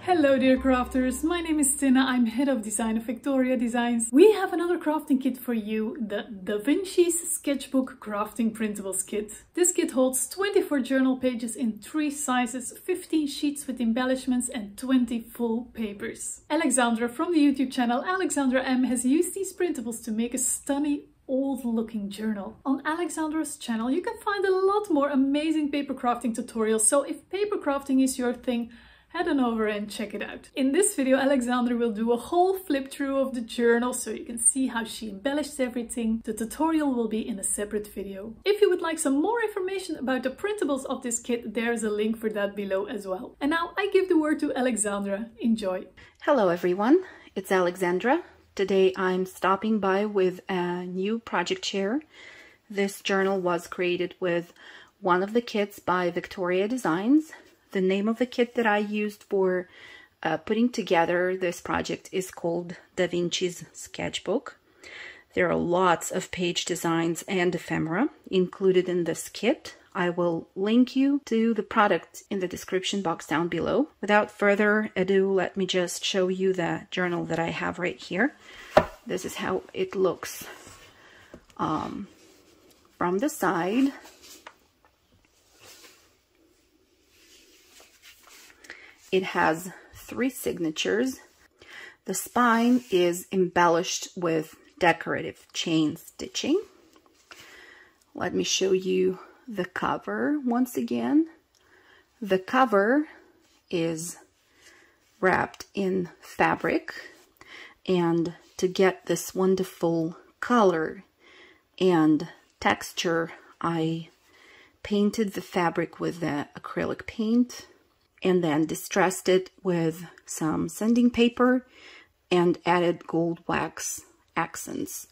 Hello dear crafters, my name is Tina, I'm head of design of VectoriaDesigns. We have another crafting kit for you, the Vinci's Sketchbook Crafting Printables Kit. This kit holds 24 journal pages in 3 sizes, 15 sheets with embellishments and 20 full papers. Alexandra from the YouTube channel Alexandra M has used these printables to make a stunning old-looking journal. On Alexandra's channel you can find a lot more amazing paper crafting tutorials, so if paper crafting is your thing, head on over and check it out. In this video, Alexandra will do a whole flip through of the journal so you can see how she embellished everything. The tutorial will be in a separate video. If you would like some more information about the printables of this kit, there's a link for that below as well. And now I give the word to Alexandra. Enjoy. Hello everyone, it's Alexandra. Today I'm stopping by with a new project chair. This journal was created with one of the kits by VectoriaDesigns. The name of the kit that I used for putting together this project is called Vinci's Sketchbook. There are lots of page designs and ephemera included in this kit. I will link you to the product in the description box down below. Without further ado, let me just show you the journal that I have right here. This is how it looks from the side. It has 3 signatures. The spine is embellished with decorative chain stitching. Let me show you the cover once again. The cover is wrapped in fabric, and to get this wonderful color and texture, I painted the fabric with the acrylic paint and then distressed it with some sanding paper and added gold wax accents.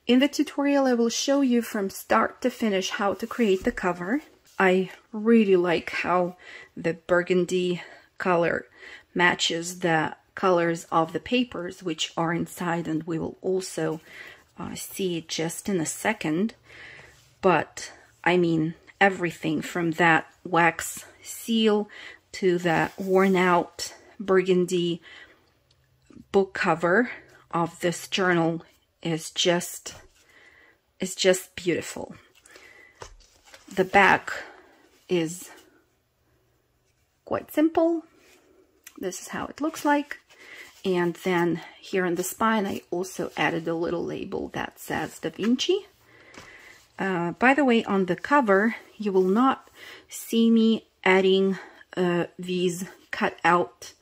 In the tutorial, I will show you from start to finish how to create the cover. I really like how the burgundy color matches the colors of the papers which are inside, and we will also see it just in a second. But I mean, everything from that wax seal to the worn out burgundy book cover of this journal is just beautiful. The back is quite simple. This is how it looks like. And then here on the spine I also added a little label that says Da Vinci. By the way, on the cover you will not see me adding these cut out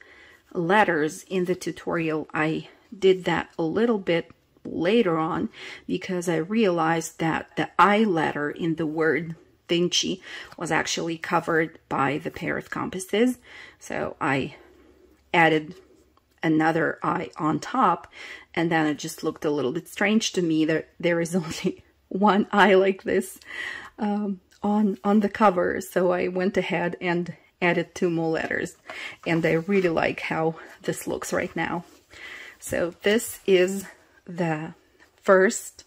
letters in the tutorial. I did that a little bit later on because I realized that the I letter in the word Vinci was actually covered by the pair of compasses, so I added another I on top, and then it just looked a little bit strange to me that there is only one I like this on the cover. So I went ahead and added 2 more letters, and I really like how this looks right now. So this is the first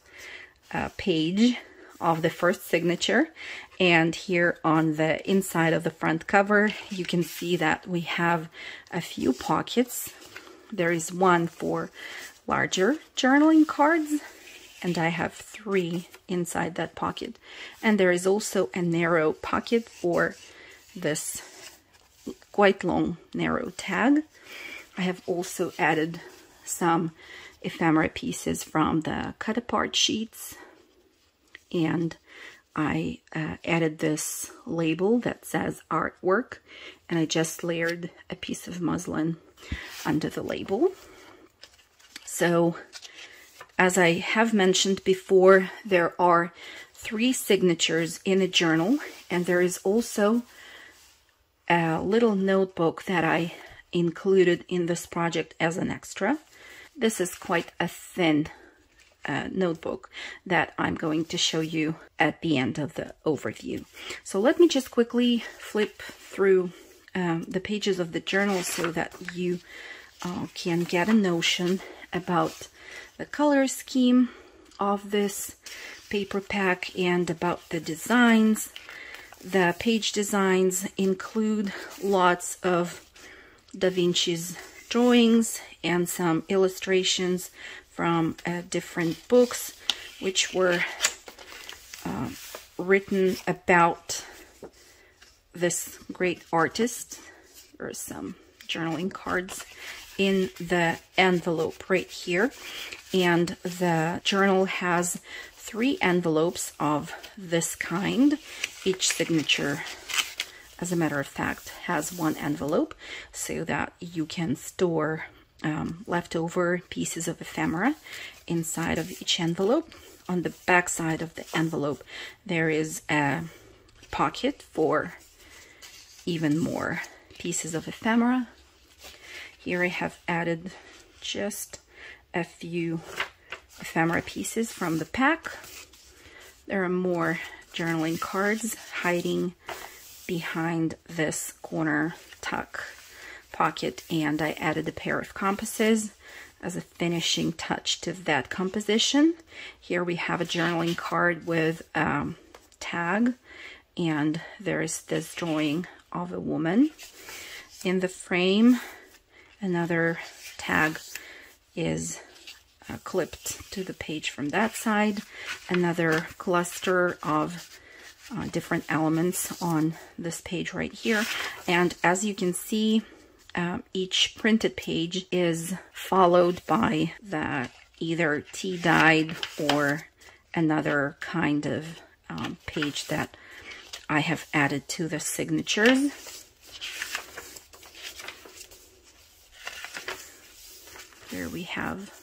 page of the first signature, and here on the inside of the front cover you can see that we have a few pockets. There is one for larger journaling cards, and I have 3 inside that pocket, and there is also a narrow pocket for this quite long narrow tag. I have also added some ephemera pieces from the cut apart sheets, and I added this label that says artwork, and I just layered a piece of muslin under the label. So as I have mentioned before, there are 3 signatures in a journal, and there is also a little notebook that I included in this project as an extra. This is quite a thin notebook that I'm going to show you at the end of the overview. So let me just quickly flip through the pages of the journal so that you can get a notion about the color scheme of this paper pack and about the designs. The page designs include lots of Da Vinci's drawings and some illustrations from different books which were written about this great artist. There are some journaling cards in the envelope right here, and the journal has 3 envelopes of this kind. Each signature, as a matter of fact, has 1 envelope so that you can store leftover pieces of ephemera inside of each envelope. On the back side of the envelope there is a pocket for even more pieces of ephemera. Here I have added just a few ephemera pieces from the pack. There are more journaling cards hiding behind this corner tuck pocket, and I added a pair of compasses as a finishing touch to that composition. Here we have a journaling card with a tag, and there's this drawing of a woman. In the frame, another tag is clipped to the page from that side. Another cluster of different elements on this page right here. And as you can see, each printed page is followed by the either tea-dyed or another kind of page that I have added to the signatures. Here we have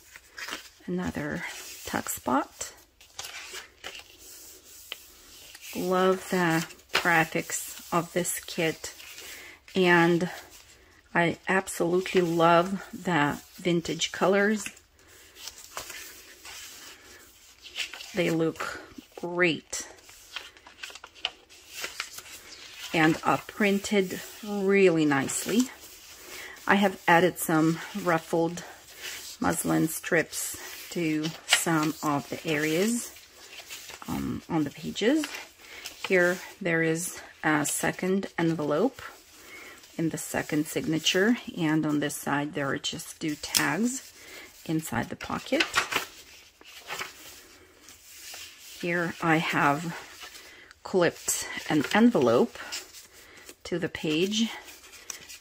another tuck spot. Love the graphics of this kit, and I absolutely love the vintage colors. They look great and are printed really nicely. I have added some ruffled muslin strips to some of the areas on the pages. Here there is a second envelope in the second signature, and on this side there are just 2 tags inside the pocket. Here I have clipped an envelope to the page.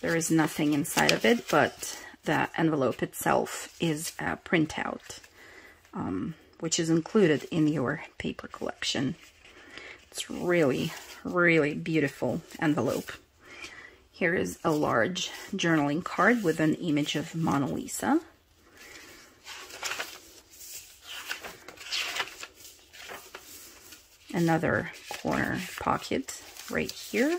There is nothing inside of it, but the envelope itself is a printout, which is included in your paper collection. It's really, really beautiful envelope. Here is a large journaling card with an image of Mona Lisa. Another corner pocket right here.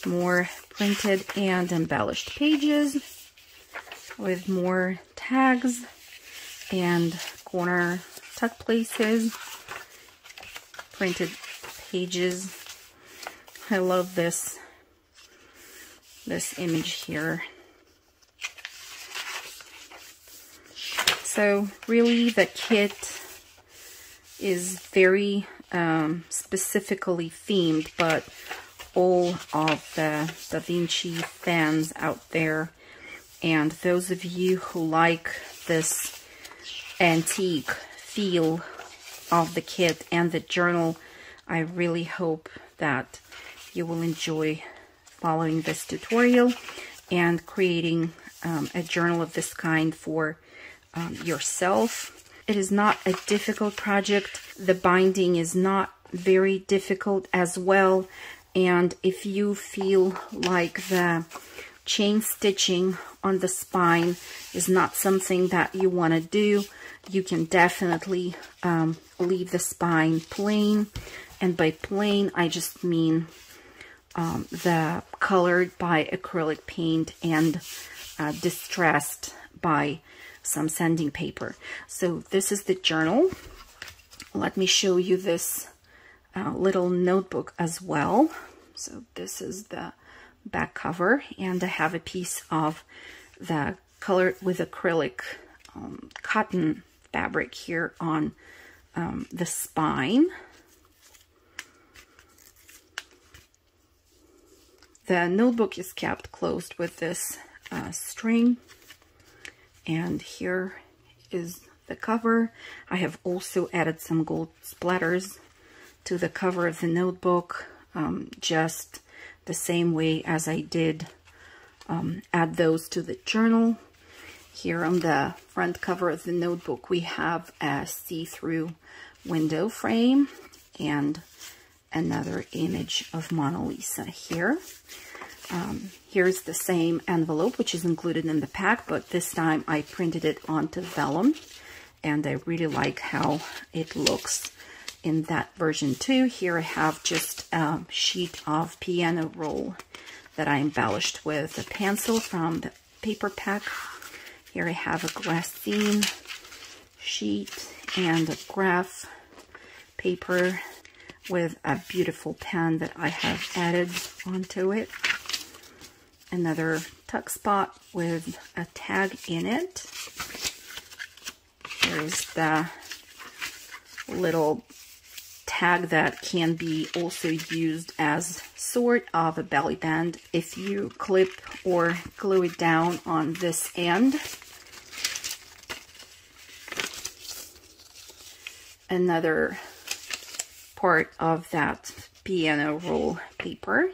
More printed and embellished pages with more tags and corner tuck places, printed pages. I love this image here. So really the kit is very specifically themed, but all of the Da Vinci fans out there, and those of you who like this antique feel of the kit and the journal, I really hope that you will enjoy following this tutorial and creating a journal of this kind for yourself. It is not a difficult project. The binding is not very difficult as well. And if you feel like the chain stitching on the spine is not something that you want to do, you can definitely leave the spine plain. And by plain, I just mean the colored by acrylic paint and distressed by some sanding paper. So this is the journal. Let me show you this little notebook as well. So this is the back cover, and I have a piece of the colored with acrylic cotton fabric here on the spine. The notebook is kept closed with this string, and here is the cover. I have also added some gold splatters to the cover of the notebook, just the same way as I did add those to the journal. Here on the front cover of the notebook, we have a see-through window frame and another image of Mona Lisa here. Here's the same envelope, which is included in the pack, but this time I printed it onto vellum, and I really like how it looks in that version too. Here I have just a sheet of piano roll that I embellished with a pencil from the paper pack. Here I have a glassine sheet and a graph paper with a beautiful pen that I have added onto it. Another tuck spot with a tag in it. Here's the little tag that can be also used as sort of a belly band if you clip or glue it down on this end. Another part of that piano roll paper,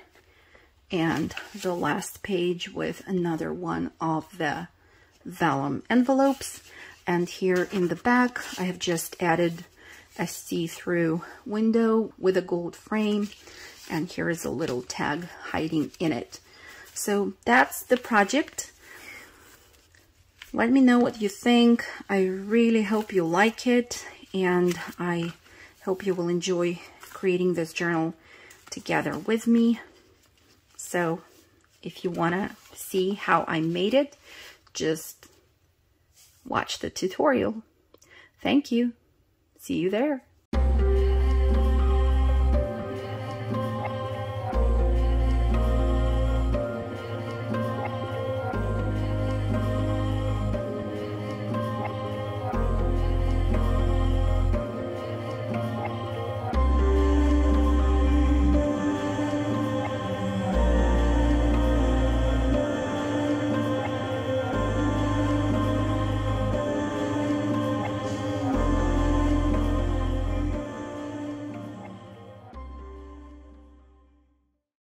and the last page with another one of the vellum envelopes. And here in the back I have just added a see-through window with a gold frame, and here is a little tag hiding in it. So that's the project. Let me know what you think. I really hope you like it, and I hope you will enjoy creating this journal together with me. So if you want to see how I made it, just watch the tutorial. Thank you. See you there.